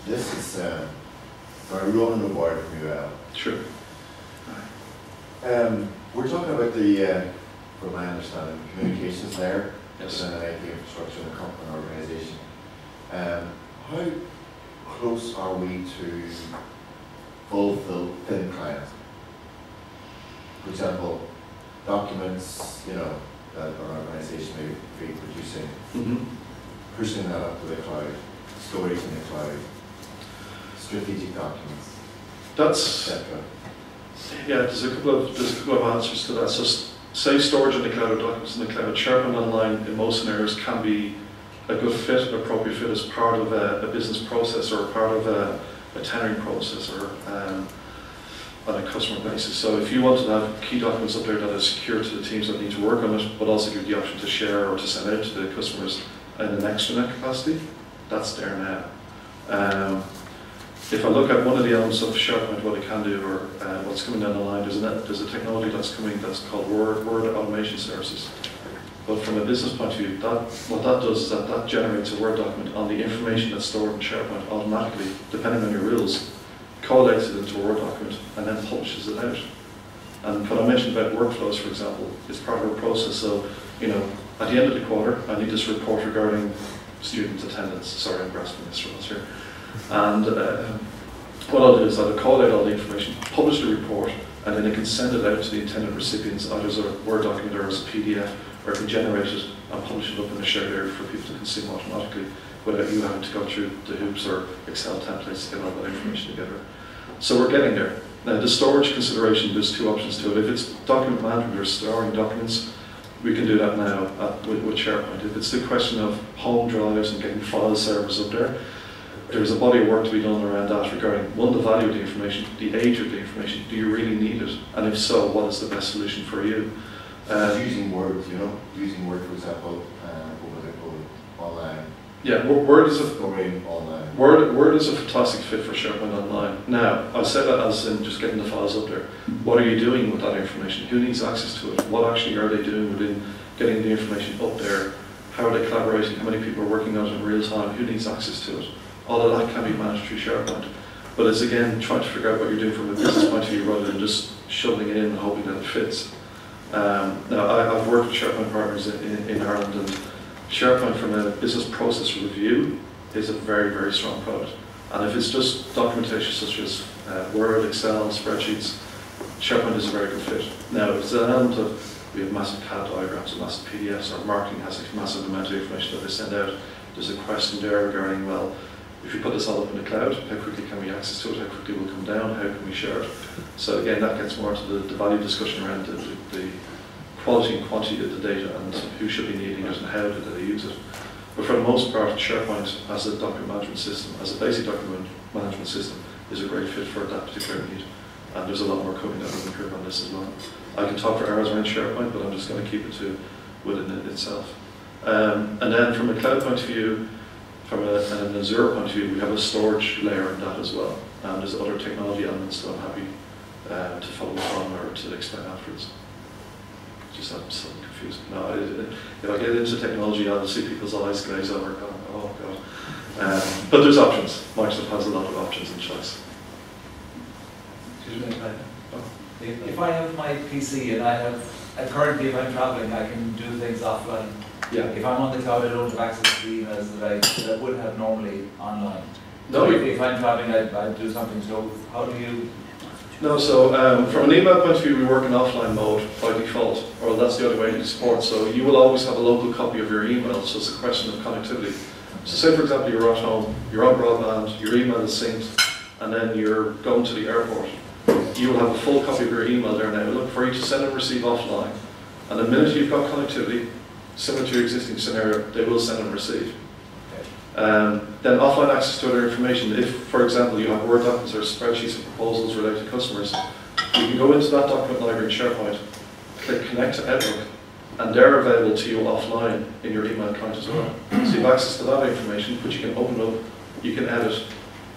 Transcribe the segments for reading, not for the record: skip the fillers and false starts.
This is a rolling reward from you, Al. Sure. We're talking about the, from my understanding, communications layer Yes. within an IT infrastructure in a company or organisation. How close are we to fulfilling clients? For example, documents, you know, that an organisation may be producing, pushing that up to the cloud, storage in the cloud, strategic documents, That's, etc. yeah, there's a couple of answers to that. So say storage in the cloud, documents in the cloud, SharePoint Online in most scenarios can be a good fit, an appropriate fit as part of a business process or part of a tendering process or on a customer basis. So if you want to have key documents up there that are secure to the teams that need to work on it, but also give the option to share or to send out to the customers in an extranet capacity, that's there now. If I look at one of the elements of SharePoint, what it can do, or what's coming down the line, there's a technology that's coming that's called Word Automation Services. But from a business point of view, what that does is that generates a Word document on the information that's stored in SharePoint automatically, depending on your rules, collates it into a Word document, and then publishes it out. And what I mentioned about workflows, for example, is part of a process. So, you know, at the end of the quarter, I need this report regarding student attendance. Sorry, I'm grasping this from us here. And what I'll do is I'll collate all the information, publish the report, and then I can send it out to the intended recipients either as a Word document or as a PDF, or I can generate it and publish it up in a shared area for people to consume automatically without you having to go through the hoops or Excel templates to get all that information together. So we're getting there. Now the storage consideration, there's two options to it. If it's document management or storing documents, we can do that now with SharePoint. If it's the question of home drives and getting file servers up there, there's a body of work to be done around that regarding, one, the value of the information, the age of the information, do you really need it? And if so, what is the best solution for you? Using Word, you know, using Word, for example, online. Yeah, Word is online. Word is a fantastic fit for SharePoint Online. Now, I'll say that as in just getting the files up there. What are you doing with that information? Who needs access to it? What actually are they doing within getting the information up there? How are they collaborating? How many people are working on it in real time? Who needs access to it? All of that can be managed through SharePoint. But it's again trying to figure out what you're doing from a business point of view rather than just shoving it in and hoping that it fits. Now, I've worked with SharePoint partners in Ireland, and SharePoint from a business process review is a very, very strong product. And if it's just documentation such as Word, Excel, spreadsheets, SharePoint is a very good fit. Now, if it's an element of, we have massive CAD diagrams and massive PDFs, or marketing has a massive amount of information that they send out, there's a question there regarding, well, if you put this all up in the cloud, how quickly can we access to it, how quickly will it come down, how can we share it? So again, that gets more to the value discussion around the quality and quantity of the data and who should be needing it and how do they use it. But for the most part, SharePoint as a document management system, as a basic document management system, is a great fit for that particular need. And there's a lot more coming that will improve on this as well. I can talk for hours around SharePoint, but I'm just going to keep it to within it itself. And then from a cloud point of view, from an Azure point of view, we have a storage layer in that as well. And there's other technology elements that I'm happy to follow up on or to explain afterwards. Just I'm so confused. No, if I get into technology, I'll see people's eyes glaze over. Oh God. But there's options. Microsoft has a lot of options and choice. Excuse me, if I have my PC and I have, currently if I'm traveling, I can do things offline. Yeah. If I'm on the cloud, I don't have access to the emails that I would have normally online. No, so if I'm traveling, I do something. So how do you? No, so from an email point of view, we work in offline mode by default, or that's the only way to support. So you will always have a local copy of your email, so it's a question of connectivity. So say for example you're at home, you're on broadband, your email is synced, and then you're going to the airport. You will have a full copy of your email there now. Look for you to send and receive offline, and the minute you've got connectivity, similar to your existing scenario, they will send and receive. Then offline access to other information. If, for example, you have Word documents or spreadsheets and proposals related to customers, you can go into that document library in SharePoint, click Connect to Outlook, and they're available to you offline in your email account as well. So you have access to that information, which you can open up, you can edit,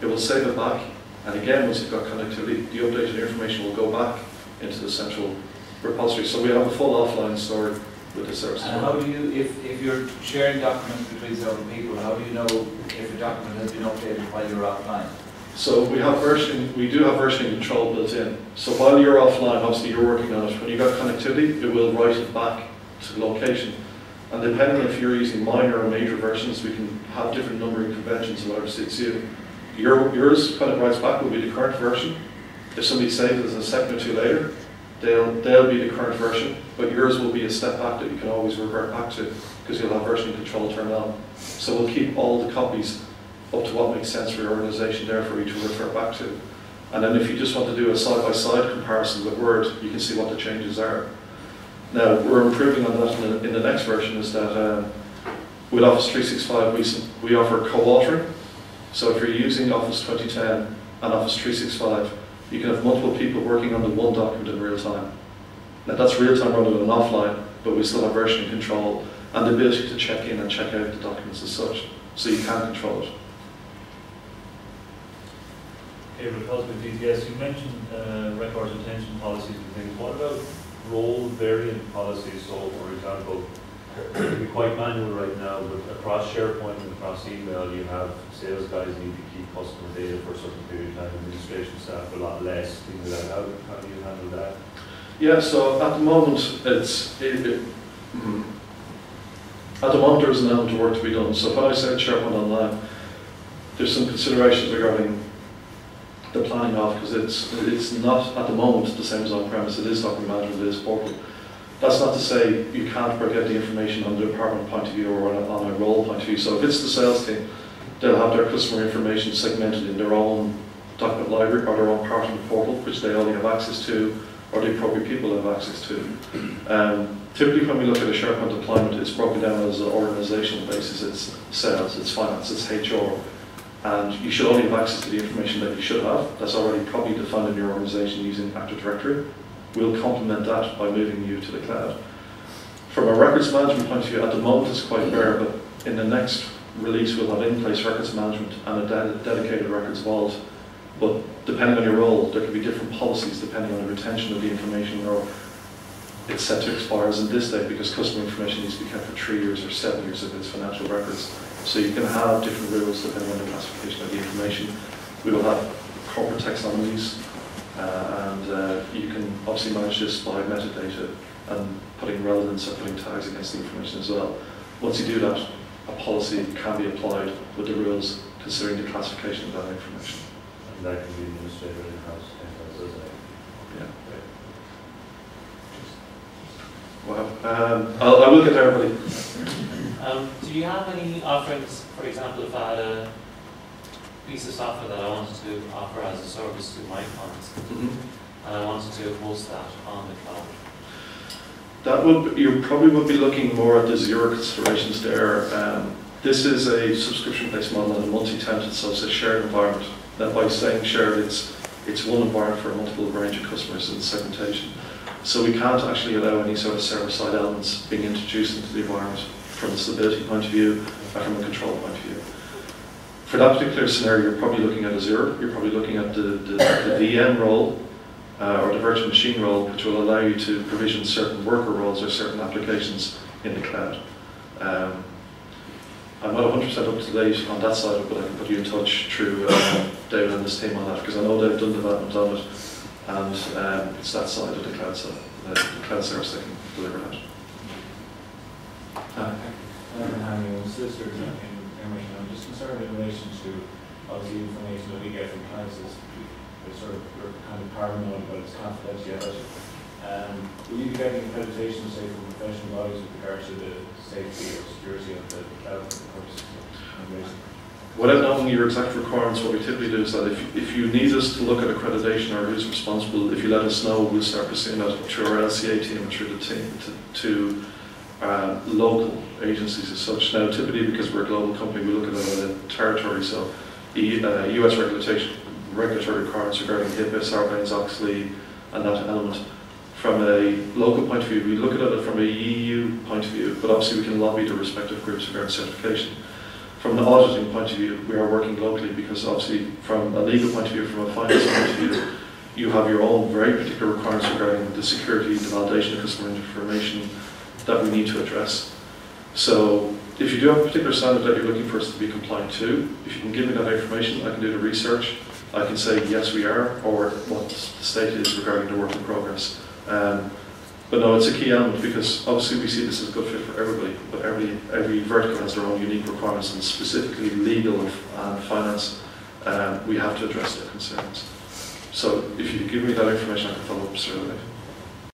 it will save it back, and again, once you've got connectivity, the updated information will go back into the central repository. So we have a full offline stored with the service. And how do you, if you're sharing documents between several people, how do you know if a document has been updated while you're offline? So we do have versioning control built in. So while you're offline, obviously you're working on it. When you've got connectivity, it will write it back to the location. And depending if you're using minor or major versions, we can have different numbering conventions, whatever suits you. Yours, when it writes back, will be the current version. If somebody saves it as a second or two later, they'll be the current version, but yours will be a step back that you can always revert back to, because you'll have version control turned on. So we'll keep all the copies up to what makes sense for your organization there for you to refer back to. And then if you just want to do a side-by-side comparison with Word, you can see what the changes are. Now, we're improving on that in the next version, is that with Office 365 we offer co-authoring. So if you're using Office 2010 and Office 365, you can have multiple people working on the one document in real time. Now that's real time rather than offline, but we still have versioning control and the ability to check in and check out the documents as such, so you can control it. Okay, because with DTS, you mentioned records retention policies and things. What about role variant policies? So, for example, it can be quite manual right now, but across SharePoint and across email, you have sales guys need to keep customer data for a certain period of time, administration staff a lot less, things like that. How do you handle that? Yeah, so at the moment, at the moment there's an element of work to be done. So when I said SharePoint Online, there's some considerations regarding the planning of, because it's not at the moment the same as on-premise. It is document management, it is portal. That's not to say you can't break out the information on the department point of view or on a role point of view. So if it's the sales team, they'll have their customer information segmented in their own document library or their own part of the portal, which they only have access to, or the appropriate people have access to. Typically when we look at a SharePoint deployment, it's broken down as an organizational basis. It's sales, it's finance, it's HR. And you should only have access to the information that you should have. That's already probably defined in your organization using Active Directory. We'll complement that by moving you to the cloud. From a records management point of view, at the moment it's quite bare, but in the next release we'll have in-place records management and a dedicated records vault. But depending on your role, there could be different policies depending on the retention of the information, or it's set to expire as in this date because customer information needs to be kept for 3 years or 7 years if it's financial records. So you can have different rules depending on the classification of the information. We will have corporate taxonomies, and you can obviously manage this by metadata and putting relevance or putting tags against the information as well. Once you do that, a policy can be applied with the rules considering the classification of that information. And that can be administrated in-house, isn't it? Yeah. Well, I will get there, buddy. Do you have any offerings, for example, if I had a piece of software that I wanted to offer as a service to my clients, and I wanted to host that on the cloud? You probably would be looking more at the Azure considerations there. This is a subscription-based model and a multi-tenanted, so it's a shared environment. Now, by saying shared, it's one environment for a multiple range of customers in segmentation. So we can't actually allow any sort of server-side elements being introduced into the environment from a stability point of view and from a control point of view. For that particular scenario, you're probably looking at Azure. You're probably looking at the VM role or the virtual machine role, which will allow you to provision certain worker roles or certain applications in the cloud. I'm not 100% up to date on that side of it, but I can put you in touch through David and his team on that, because I know they've done development on it, and it's that side of the cloud side, the cloud service that can deliver that. I'm solicitor in Emerson. I'm just concerned in relation to obviously information that we get from clients is we're kind of paranoid about its confidentiality. Will you be getting accreditation, say, from professional bodies with regard to the safety or security of the cloud purposes of information? Without knowing your exact requirements, what we typically do is that if you need us to look at accreditation or who's responsible, if you let us know, we'll start pursuing that through our LCA team and through the team to local agencies as such. Now, typically, because we're a global company, we look at it as a territory, so US regulatory requirements regarding HIPAA, Sarbanes-Oxley, and that element. From a local point of view, we look at it from a EU point of view, but obviously we can lobby the respective groups regarding certification. From an auditing point of view, we are working locally because obviously from a legal point of view, from a finance point of view, you have your own very particular requirements regarding the security, the validation of customer information, that we need to address. So if you do have a particular standard that you're looking for us to be compliant to, if you can give me that information, I can do the research. I can say yes we are, or what the state is regarding the work in progress. But no, it's a key element because obviously we see this as a good fit for everybody, but every vertical has their own unique requirements, and specifically legal and finance, we have to address their concerns. So if you give me that information, I can follow up straight away.